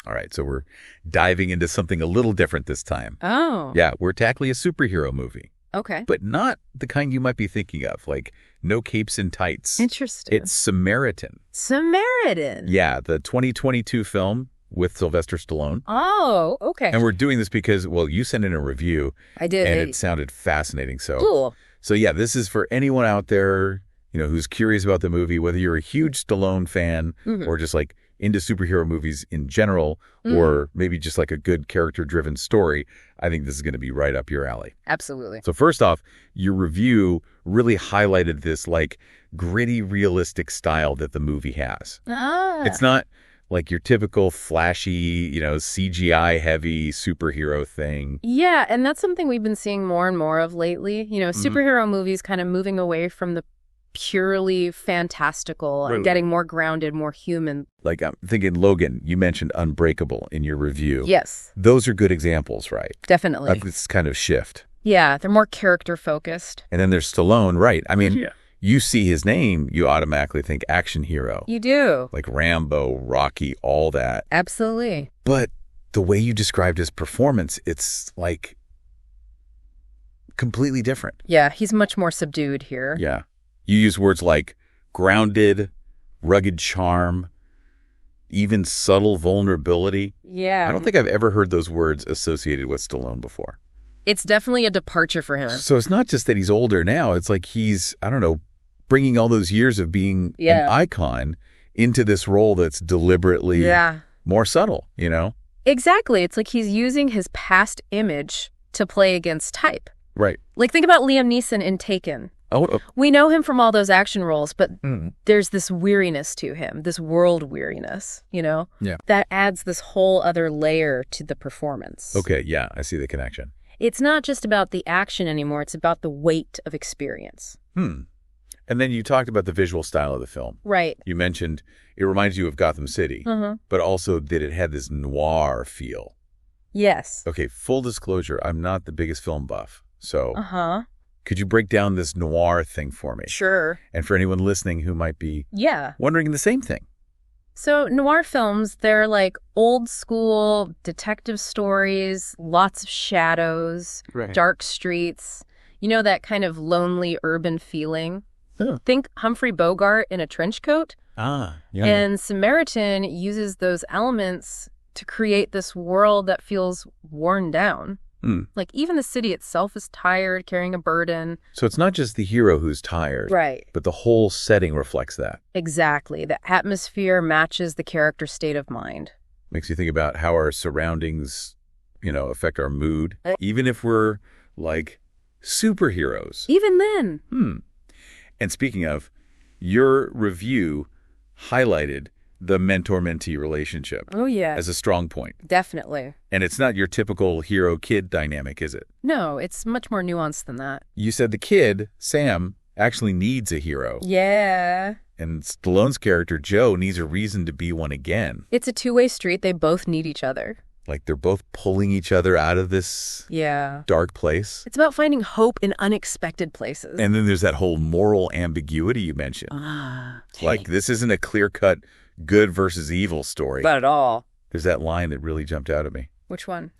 All right, so we're diving into something a little different this time. Oh. Yeah, we're tackling a superhero movie. Okay. But not the kind you might be thinking of, like no capes and tights. Interesting. It's Samaritan. Samaritan. Yeah, the 2022 film with Sylvester Stallone. Oh, okay. And we're doing this because, well, you sent in a review. I did. And it sounded fascinating. So, cool. So yeah, this is for anyone out there, who's curious about the movie, whether you're a huge Stallone fan or just like into superhero movies in general, or maybe just like a good character-driven story. I think this is going to be right up your alley. Absolutely. So first off, your review really highlighted this like gritty, realistic style that the movie has. It's not like your typical flashy, CGI-heavy superhero thing. Yeah, and that's something we've been seeing more and more of lately. Superhero movies kind of moving away from the purely fantastical and getting more grounded, more human. Like I'm thinking, Logan, you mentioned Unbreakable in your review. Yes. Those are good examples, right? Definitely. This kind of shift. Yeah, they're more character-focused. And then there's Stallone, right? I mean, you see his name, you automatically think action hero. You do. Like Rambo, Rocky, all that. Absolutely. But the way you described his performance, it's like completely different. Yeah, he's much more subdued here. Yeah. You use words like grounded, rugged charm, even subtle vulnerability. Yeah. I don't think I've ever heard those words associated with Stallone before. It's definitely a departure for him. So it's not just that he's older now. It's like he's, I don't know, bringing all those years of being an icon into this role that's deliberately more subtle, Exactly. It's like he's using his past image to play against type. Right. Like think about Liam Neeson in Taken. Oh. We know him from all those action roles, but there's this weariness to him, this world weariness, Yeah. That adds this whole other layer to the performance. Okay, yeah, I see the connection. It's not just about the action anymore, it's about the weight of experience. And then you talked about the visual style of the film. Right. You mentioned it reminds you of Gotham City, but also that it had this noir feel. Yes. Okay, full disclosure, I'm not the biggest film buff, so could you break down this noir thing for me? Sure. And for anyone listening who might be wondering the same thing. So noir films, they're like old school detective stories, lots of shadows, dark streets, that kind of lonely urban feeling. Think Humphrey Bogart in a trench coat. And Samaritan uses those elements to create this world that feels worn down. Like even the city itself is tired, carrying a burden. So it's not just the hero who's tired. Right. But the whole setting reflects that. Exactly. The atmosphere matches the character's state of mind. Makes you think about how our surroundings, affect our mood. Even if we're like superheroes. Even then. And speaking of, your review highlighted the mentor-mentee relationship. Oh, yeah. As a strong point. Definitely. And it's not your typical hero-kid dynamic, is it? No, it's much more nuanced than that. You said the kid, Sam, actually needs a hero. Yeah. And Stallone's character, Joe, needs a reason to be one again. It's a two-way street. They both need each other. Like they're both pulling each other out of this dark place. It's about finding hope in unexpected places. And then there's that whole moral ambiguity you mentioned. Like this isn't a clear-cut good versus evil story. Not at all. There's that line that really jumped out at me. Which one?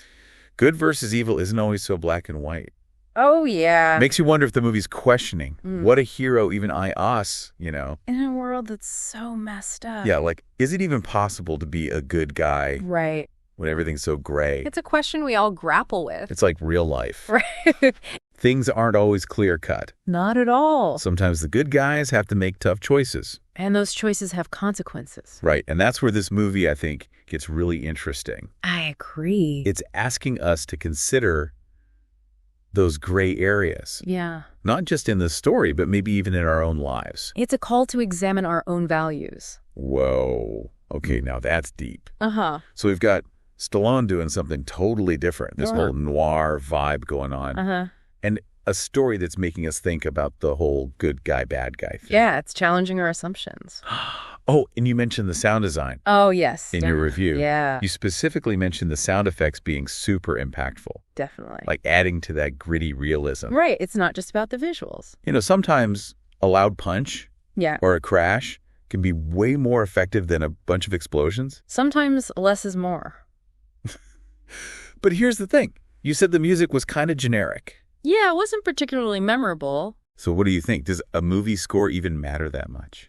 Good versus evil isn't always so black and white. Oh, yeah. Makes you wonder if the movie's questioning what a hero, even us, In a world that's so messed up. Yeah, like, is it even possible to be a good guy? Right. When everything's so gray? It's a question we all grapple with. It's like real life. Right. Things aren't always clear-cut. Not at all. Sometimes the good guys have to make tough choices. And those choices have consequences. Right. And that's where this movie, I think, gets really interesting. I agree. It's asking us to consider those gray areas. Yeah. Not just in the story, but maybe even in our own lives. It's a call to examine our own values. Whoa. Okay, now that's deep. So we've got Stallone doing something totally different. This whole noir vibe going on. And a story that's making us think about the whole good guy, bad guy thing. Yeah, it's challenging our assumptions. Oh, and you mentioned the sound design. Oh, yes. In your review. Yeah. You specifically mentioned the sound effects being super impactful. Definitely. Like adding to that gritty realism. Right. It's not just about the visuals. Sometimes a loud punch or a crash can be way more effective than a bunch of explosions? Sometimes less is more. But here's the thing. You said the music was kind of generic. Yeah, it wasn't particularly memorable. So what do you think? Does a movie score even matter that much?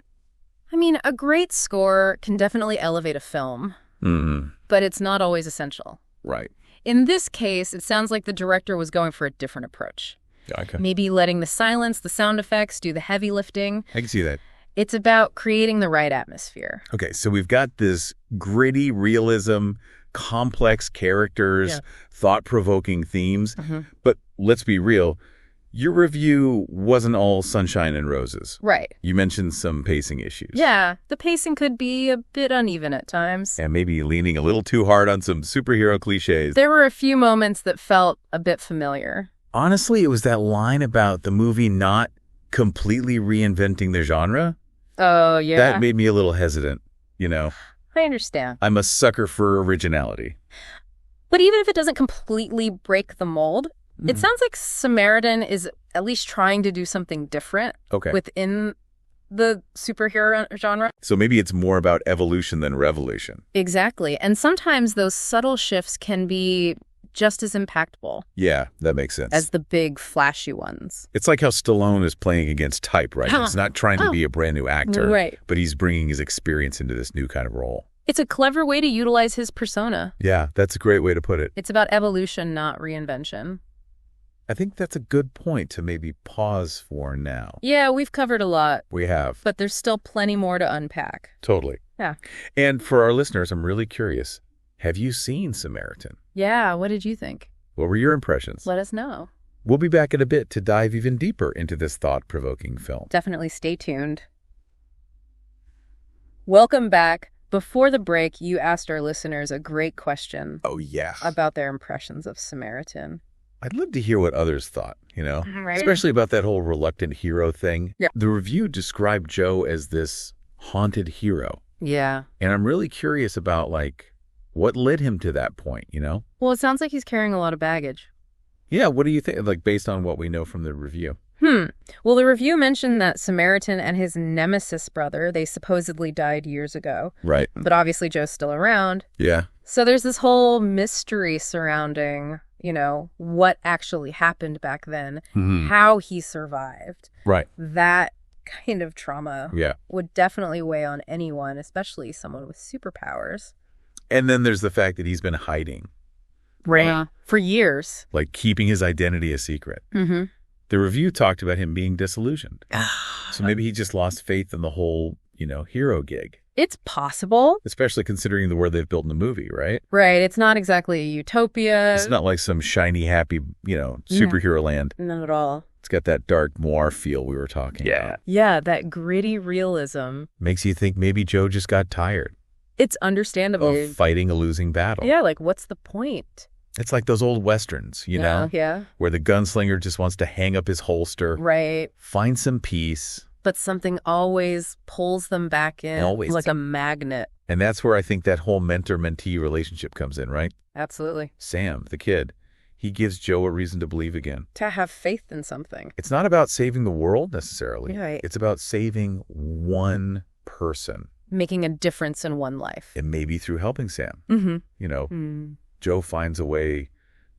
I mean, a great score can definitely elevate a film, but it's not always essential. Right. In this case, it sounds like the director was going for a different approach. Okay. Maybe letting the silence, the sound effects do the heavy lifting. I can see that. It's about creating the right atmosphere. Okay, so we've got this gritty realism, complex characters, thought-provoking themes. But let's be real, your review wasn't all sunshine and roses. Right. You mentioned some pacing issues. Yeah, the pacing could be a bit uneven at times. And maybe leaning a little too hard on some superhero cliches. There were a few moments that felt a bit familiar. Honestly, it was that line about the movie not completely reinventing the genre. Oh, yeah. That made me a little hesitant, you know. I understand. I'm a sucker for originality. But even if it doesn't completely break the mold, it sounds like Samaritan is at least trying to do something different within the superhero genre. So maybe it's more about evolution than revolution. Exactly. And sometimes those subtle shifts can be just as impactful. Yeah, that makes sense. As the big, flashy ones. It's like how Stallone is playing against type, right? He's not trying to be a brand new actor, right, but he's bringing his experience into this new kind of role. It's a clever way to utilize his persona. Yeah, that's a great way to put it. It's about evolution, not reinvention. I think that's a good point to maybe pause for now. Yeah, we've covered a lot. We have. But there's still plenty more to unpack. Totally. Yeah. And for our listeners, I'm really curious. Have you seen Samaritan? Yeah, what did you think? What were your impressions? Let us know. We'll be back in a bit to dive even deeper into this thought-provoking film. Definitely stay tuned. Welcome back. Before the break, you asked our listeners a great question. Oh, yeah. About their impressions of Samaritan. I'd love to hear what others thought, you know, right? Especially about that whole reluctant hero thing. Yeah. The review described Joe as this haunted hero. Yeah. And I'm really curious about, like, what led him to that point, you know? Well, it sounds like he's carrying a lot of baggage. Yeah, what do you think, like, based on what we know from the review? Well, the review mentioned that Samaritan and his Nemesis brother, they supposedly died years ago. Right. But obviously Joe's still around. Yeah. So there's this whole mystery surrounding, you know, what actually happened back then, how he survived. Right. That kind of trauma would definitely weigh on anyone, especially someone with superpowers. And then there's the fact that he's been hiding. Right. For years. Like keeping his identity a secret. The review talked about him being disillusioned. So maybe he just lost faith in the whole, you know, hero gig. It's possible. Especially considering the world they've built in the movie, right? Right. It's not exactly a utopia. It's not like some shiny, happy, you know, superhero land. Not at all. It's got that dark noir feel we were talking about. Yeah, that gritty realism. Makes you think maybe Joe just got tired. It's understandable. Of fighting a losing battle. Yeah, like what's the point? It's like those old Westerns, you know? Yeah. Where the gunslinger just wants to hang up his holster. Right. Find some peace. But something always pulls them back in. Always. Like a magnet. And that's where I think that whole mentor-mentee relationship comes in, right? Absolutely. Sam, the kid, he gives Joe a reason to believe again. To have faith in something. It's not about saving the world necessarily. Right. It's about saving one person. Making a difference in one life. And maybe through helping Sam. You know, Joe finds a way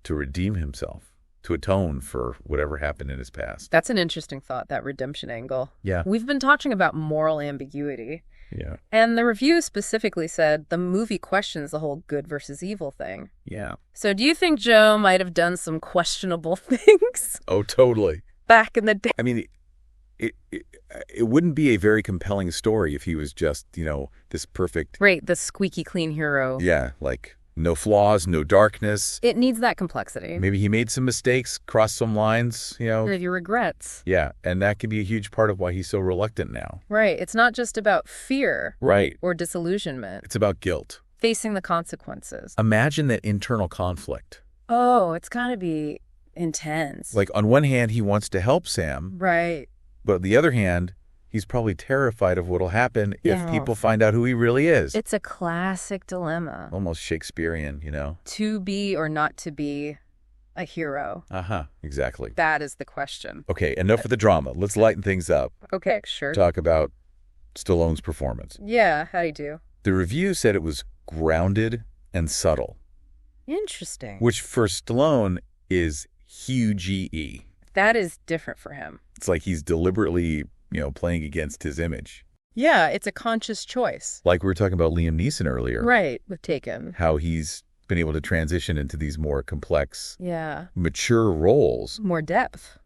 to redeem himself, to atone for whatever happened in his past. That's an interesting thought, that redemption angle. Yeah. We've been talking about moral ambiguity. Yeah. And the review specifically said the movie questions the whole good versus evil thing. Yeah. So do you think Joe might have done some questionable things? Oh, totally. Back in the day. I mean, it wouldn't be a very compelling story if he was just, you know, this perfect... Right, the squeaky clean hero. Yeah, like no flaws, no darkness. It needs that complexity. Maybe he made some mistakes, crossed some lines, you know. Maybe regrets. Yeah, and that can be a huge part of why he's so reluctant now. Right, it's not just about fear. Right. Or disillusionment. It's about guilt. Facing the consequences. Imagine that internal conflict. Oh, it's got to be intense. Like on one hand, he wants to help Sam. Right. But on the other hand, he's probably terrified of what'll happen if people find out who he really is. It's a classic dilemma. Almost Shakespearean, you know? To be or not to be a hero. Exactly. That is the question. Okay, enough of the drama. Let's lighten things up. Okay, sure. Talk about Stallone's performance. Yeah, how'd he do? The review said it was grounded and subtle. Interesting. Which for Stallone is huge E. That is different for him. It's like he's deliberately, playing against his image. Yeah, it's a conscious choice. Like we were talking about Liam Neeson earlier. Right, with Taken. How he's been able to transition into these more complex, mature roles. More depth.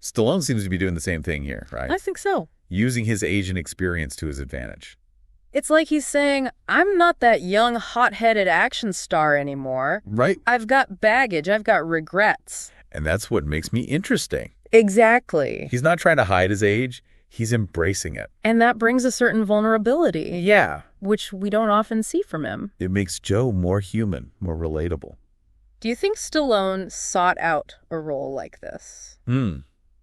Stallone seems to be doing the same thing here, right? I think so. Using his age and experience to his advantage. It's like he's saying, I'm not that young, hot-headed action star anymore. Right. I've got baggage. I've got regrets. And that's what makes me interesting. Exactly. He's not trying to hide his age. He's embracing it. And that brings a certain vulnerability. Yeah. Which we don't often see from him. It makes Joe more human, more relatable. Do you think Stallone sought out a role like this?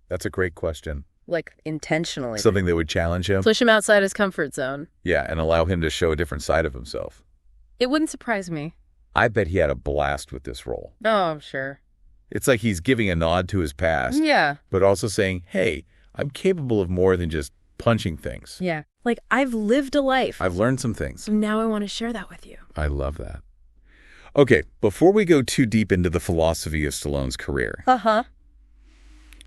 That's a great question. Like, intentionally. Something that would challenge him? Push him outside his comfort zone. Yeah, and allow him to show a different side of himself. It wouldn't surprise me. I bet he had a blast with this role. Oh, I'm sure. It's like he's giving a nod to his past. Yeah. But also saying, hey, I'm capable of more than just punching things. Yeah. Like, I've lived a life. I've learned some things. So now I want to share that with you. I love that. Okay, before we go too deep into the philosophy of Stallone's career.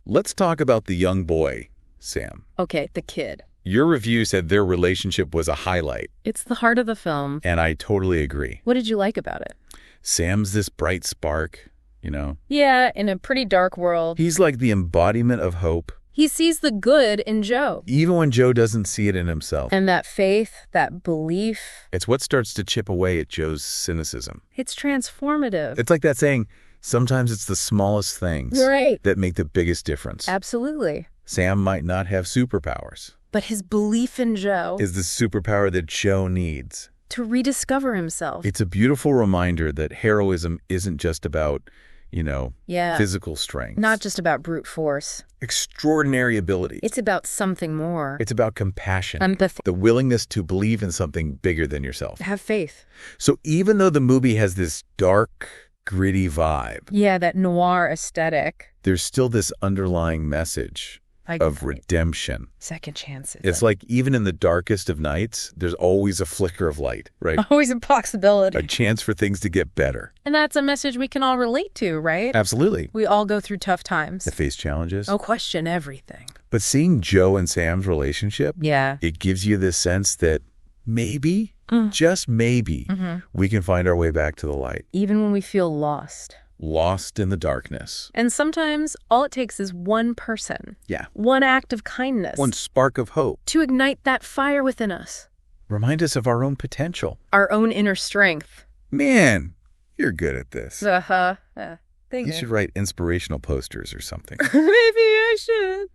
Let's talk about the young boy, Sam. Okay, the kid. Your review said their relationship was a highlight. It's the heart of the film. And I totally agree. What did you like about it? Sam's this bright spark, Yeah, in a pretty dark world. He's like the embodiment of hope. He sees the good in Joe. Even when Joe doesn't see it in himself. And that faith, that belief. It's what starts to chip away at Joe's cynicism. It's transformative. It's like that saying, sometimes it's the smallest things that make the biggest difference. Absolutely. Sam might not have superpowers. But his belief in Joe is the superpower that Joe needs. To rediscover himself. It's a beautiful reminder that heroism isn't just about, physical strength. Not just about brute force. Extraordinary ability. It's about something more. It's about compassion. Empathy. The willingness to believe in something bigger than yourself. Have faith. So even though the movie has this dark, gritty vibe. Yeah, that noir aesthetic. There's still this underlying message of redemption. Second chances. It's like even in the darkest of nights, there's always a flicker of light, right? Always a possibility. A chance for things to get better. And that's a message we can all relate to, right? Absolutely. We all go through tough times. That face challenges. Oh, question everything. But seeing Joe and Sam's relationship, it gives you this sense that maybe, just maybe, we can find our way back to the light. Even when we feel lost. Lost in the darkness. And sometimes all it takes is one person. Yeah. One act of kindness. One spark of hope. To ignite that fire within us. Remind us of our own potential. Our own inner strength. Man, you're good at this. Thank you. You should write inspirational posters or something. Maybe I should.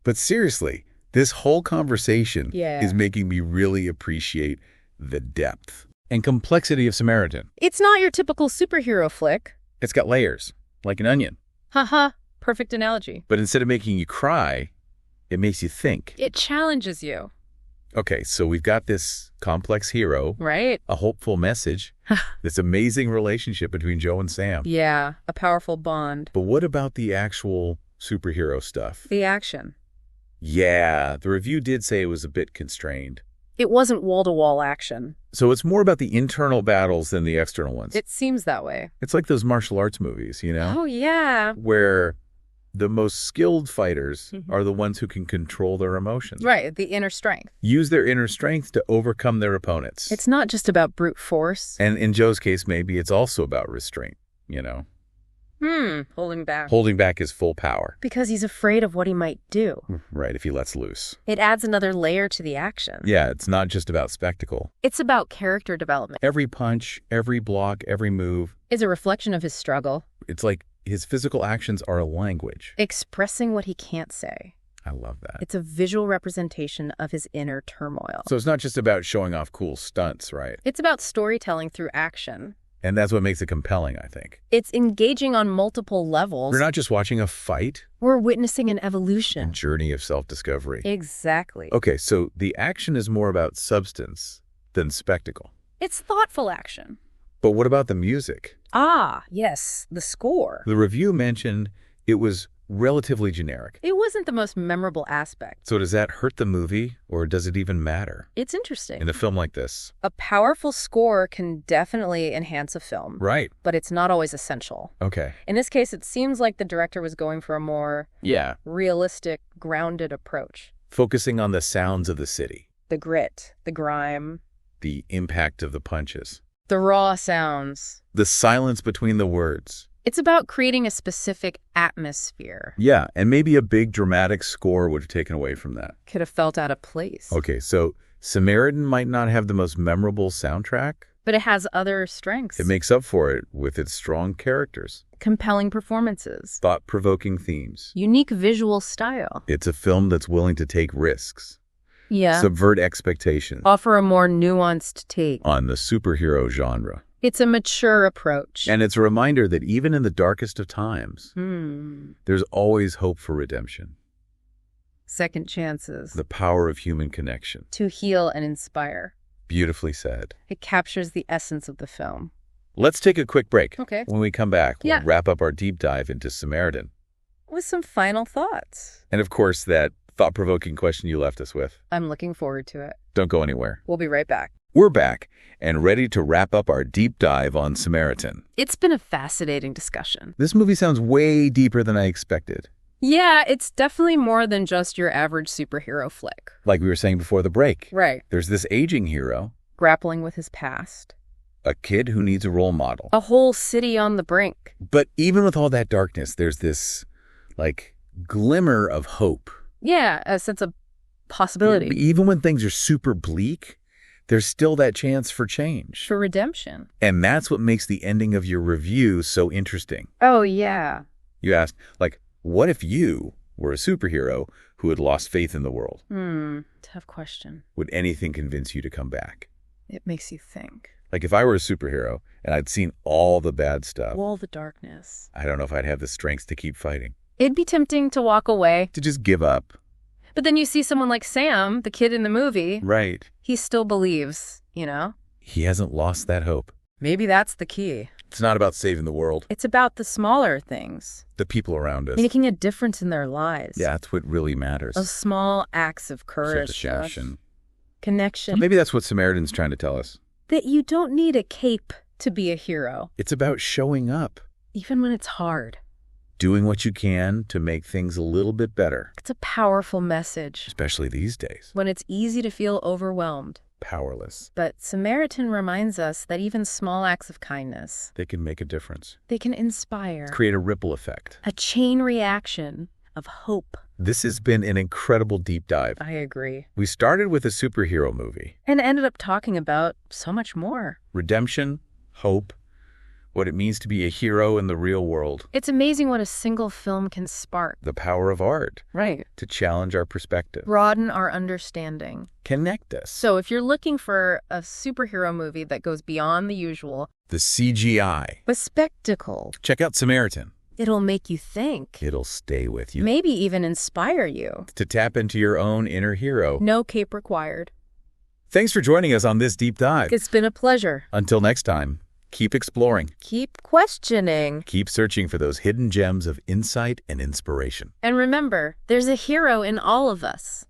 But seriously, this whole conversation is making me really appreciate the depth and complexity of Samaritan. It's not your typical superhero flick. It's got layers, like an onion. Perfect analogy. But instead of making you cry, it makes you think. It challenges you. Okay, so we've got this complex hero. Right. A hopeful message. This amazing relationship between Joe and Sam. Yeah, a powerful bond. But what about the actual superhero stuff? The action. Yeah, the review did say it was a bit constrained. It wasn't wall-to-wall action. So it's more about the internal battles than the external ones. It seems that way. It's like those martial arts movies, Oh, yeah. Where the most skilled fighters are the ones who can control their emotions. Right, the inner strength. Use their inner strength to overcome their opponents. It's not just about brute force. And in Joe's case, maybe it's also about restraint, Holding back. Holding back his full power. Because he's afraid of what he might do. Right, if he lets loose. It adds another layer to the action. Yeah, it's not just about spectacle. It's about character development. Every punch, every block, every move is a reflection of his struggle. It's like his physical actions are a language. Expressing what he can't say. I love that. It's a visual representation of his inner turmoil. So it's not just about showing off cool stunts, right? It's about storytelling through action. And that's what makes it compelling, I think. It's engaging on multiple levels. We're not just watching a fight. We're witnessing an evolution. A journey of self-discovery. Exactly. Okay, so the action is more about substance than spectacle. It's thoughtful action. But what about the music? Ah, yes, the score. The review mentioned it was relatively generic. It wasn't the most memorable aspect. So does that hurt the movie, or does it even matter? It's interesting. In a film like this. A powerful score can definitely enhance a film. Right. But it's not always essential. Okay. In this case, it seems like the director was going for a more realistic, grounded approach. Focusing on the sounds of the city. The grit, the grime. The impact of the punches. The raw sounds. The silence between the words. It's about creating a specific atmosphere. Yeah, and maybe a big dramatic score would have taken away from that. Could have felt out of place. Okay, so Samaritan might not have the most memorable soundtrack. But it has other strengths. It makes up for it with its strong characters. Compelling performances. Thought-provoking themes. Unique visual style. It's a film that's willing to take risks. Yeah. Subvert expectations. Offer a more nuanced take. On the superhero genre. It's a mature approach. And it's a reminder that even in the darkest of times, there's always hope for redemption. Second chances. The power of human connection. To heal and inspire. Beautifully said. It captures the essence of the film. Let's take a quick break. Okay. When we come back, we'll wrap up our deep dive into Samaritan. With some final thoughts. And of course, that thought-provoking question you left us with. I'm looking forward to it. Don't go anywhere. We'll be right back. We're back and ready to wrap up our deep dive on Samaritan. It's been a fascinating discussion. This movie sounds way deeper than I expected. Yeah, it's definitely more than just your average superhero flick. Like we were saying before the break. Right. There's this aging hero. Grappling with his past. A kid who needs a role model. A whole city on the brink. But even with all that darkness, there's this, glimmer of hope. Yeah, a sense of possibility. Even when things are super bleak, there's still that chance for change. For redemption. And that's what makes the ending of your review so interesting. Oh, yeah. You asked, what if you were a superhero who had lost faith in the world? Tough question. Would anything convince you to come back? It makes you think. If I were a superhero and I'd seen all the bad stuff. All the darkness. I don't know if I'd have the strength to keep fighting. It'd be tempting to walk away. To just give up. But then you see someone like Sam, the kid in the movie. Right. He still believes, you know? He hasn't lost that hope. Maybe that's the key. It's not about saving the world. It's about the smaller things. The people around us. Making a difference in their lives. Yeah, that's what really matters. Those small acts of courage. Connection. Maybe that's what Samaritan's trying to tell us. That you don't need a cape to be a hero. It's about showing up. Even when it's hard. Doing what you can to make things a little bit better. It's a powerful message. Especially these days. When it's easy to feel overwhelmed. Powerless. But Samaritan reminds us that even small acts of kindness. They can make a difference. They can inspire. Create a ripple effect. A chain reaction of hope. This has been an incredible deep dive. I agree. We started with a superhero movie. And ended up talking about so much more. Redemption, hope, what it means to be a hero in the real world. It's amazing what a single film can spark. The power of art. Right. To challenge our perspective. Broaden our understanding. Connect us. So if you're looking for a superhero movie that goes beyond the usual. The CGI. The spectacle. Check out Samaritan. It'll make you think. It'll stay with you. Maybe even inspire you. To tap into your own inner hero. No cape required. Thanks for joining us on this deep dive. It's been a pleasure. Until next time, keep exploring. Keep questioning. Keep searching for those hidden gems of insight and inspiration. And remember, there's a hero in all of us.